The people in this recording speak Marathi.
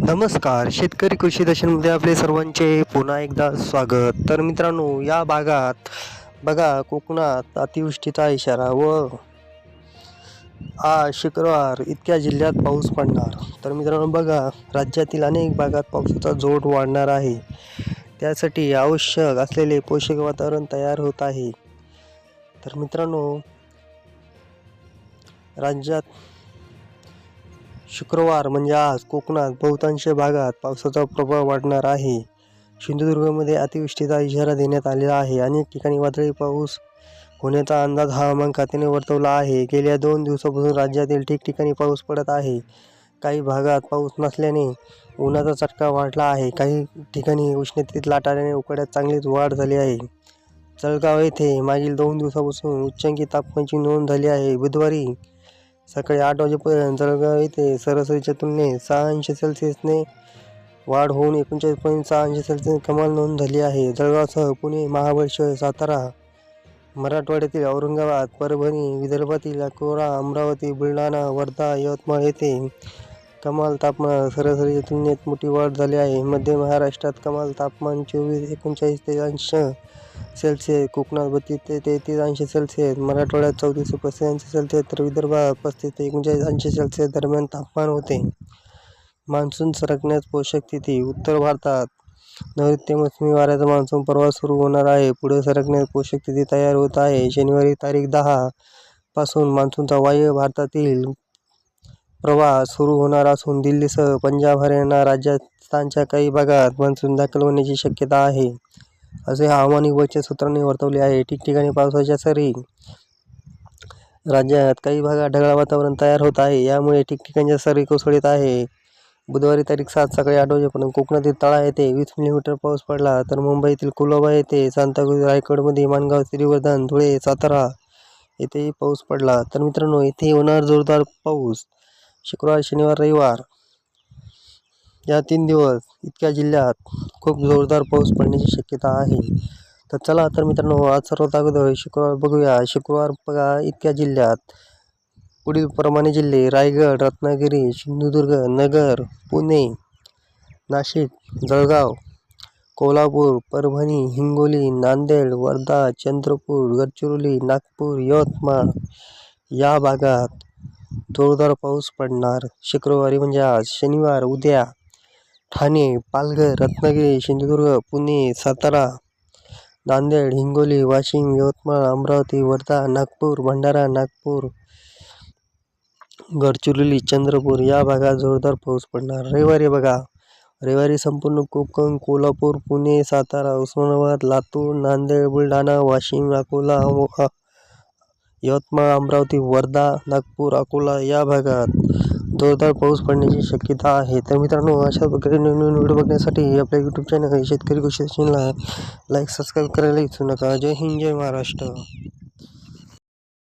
नमस्कार, शेतकरी कृषी दर्शनमध्ये आपले सर्वांचे पुन्हा एकदा स्वागत. तर मित्रांनो, या भागात बघा कोकणात अतिवृष्टीचा इशारा व आज शुक्रवार इतक्या जिल्ह्यात पाऊस पडणार. तर मित्रांनो बघा, राज्यातील अनेक भागात पावसाचा जोर वाढणार आहे. त्यासाठी आवश्यक असलेले पोषक वातावरण तयार होत आहे. तर मित्रांनो, राज्यात शुक्रवार म्हणजे आज कोकणात बहुतांश भागात पावसाचा प्रभाव वाढणार आहे. सिंधुदुर्गमध्ये अतिवृष्टीचा इशारा देण्यात आलेला आहे. अनेक ठिकाणी वादळी पाऊस होण्याचा अंदाज हवामान खात्याने वर्तवला आहे. गेल्या 2 दिवसांपासून राज्यातील ठिकठिकाणी पाऊस पडत आहे. काही भागात पाऊस नसल्याने उन्हाचा चटका वाढला आहे. काही ठिकाणी उष्णतेत लाट आल्याने उकाड्यात चांगलीच वाढ झाली आहे. जळगाव येथे मागील 2 दिवसांपासून उच्चांकी तापमानाची नोंद झाली आहे. बुधवारी सकाळी 8 वाजेपर्यंत जळगाव येथे सरासरीच्या तुलनेत 6 अंश सेल्सिअसने वाढ होऊन 39.6 अंश सेल्सिअस कमाल नोंद झाली आहे. जळगावसह पुणे, महाबळेश्वर, सातारा, मराठवाड्यातील औरंगाबाद, परभणी, विदर्भातील अकोला, अमरावती, बुलढाणा, वर्धा, यवतमाळ येथे कमाल तापमान सरासरीच्या तुलनेत मोठी वाढ झाली आहे. मध्य महाराष्ट्रात कमाल तापमान 39 अंश सेल्सिअस, कोकणात 32 ते 33 अंश सेल्सिअस, मराठवाड्यात 34 ते 35 अंश सेल्सिअस तर विदर्भात 35 ते 39 अंश सेल्सिअस दरम्यान तापमान होते. मान्सून सरकण्यास पोषक स्थिती. उत्तर भारतात नैऋत्य मोसमी वाऱ्याचा मान्सून प्रवास सुरू होणार आहे. पुढे सरकण्यास पोषक स्थिती तयार होत आहे. शनिवारी तारीख 10 पासून मान्सूनचा वायव्य भारतातील प्रवास सुरू होणार असून दिल्लीसह पंजाब, हरियाणा, राजस्थानच्या काही भागात मान्सून दाखल होण्याची शक्यता आहे, असे हवामान विभागाच्या सूत्रांनी वर्तवले आहे. ठिकठिकाणी पावसाच्या सरी. राज्यात काही भागात ढगाळ वातावरण तयार होत आहे. यामुळे ठिकठिकाणच्या सरी कोसळत आहे. बुधवारी तारीख 7 सकाळी 8 वाजेपर्यंत कोकणातील तळा येथे 20 मिलीमीटर पाऊस पडला. तर मुंबईतील कुलाबा येथे, सांताक्रूझ, रायगडमध्ये, माणगाव, श्रीवर्धन, धुळे, सातारा येथेही पाऊस पडला. तर मित्रांनो, येथे होणार जोरदार पाऊस. शुक्रवार, शनिवार, रविवार या 3 दिवस इतक्या जिल्ह्यात खूप जोरदार पाऊस पडण्याची शक्यता आहे. तर चला तर मित्रांनो, आज सर्वात अगोदर शुक्रवार बघूया. शुक्रवार बघा इतक्या जिल्ह्यात पुढील प्रमाणे जिल्हे: रायगड, रत्नागिरी, सिंधुदुर्ग, नगर, पुणे, नाशिक, जळगाव, कोल्हापूर, परभणी, हिंगोली, नांदेड, वर्धा, चंद्रपूर, गडचिरोली, नागपूर, यवतमाळ या भागात जोरदार पाऊस पडणार. शुक्रवारी म्हणजे आज. शनिवार उद्या ठाणे, पालघर, रत्नागिरी, सिंधुदुर्ग, पुणे, सातारा, नांदेड, हिंगोली, वाशिम, यवतमाळ, अमरावती, वर्धा, नागपूर, भंडारा, नागपूर, गडचिरोली, चंद्रपूर या भागात जोरदार पाऊस पडणार. रविवारी बघा, रविवारी संपूर्ण कोकण, कोल्हापूर, पुणे, सातारा, उस्मानाबाद, लातूर, नांदेड, बुलढाणा, वाशिम, अकोला, यवतमाळ, अमरावती, वर्धा, नागपूर, अकोला या भागात जोरदार पाऊस पडण्याची शक्यता आहे. तर मित्रांनो, अशा प्रकारे नवीन व्हिडिओ बघण्यासाठी आपल्या यूट्यूब चॅनल शेतकरी कृषी दर्शनला लाईक, सबस्क्राईब करायला विसरू नका. जय हिंद, जय महाराष्ट्र.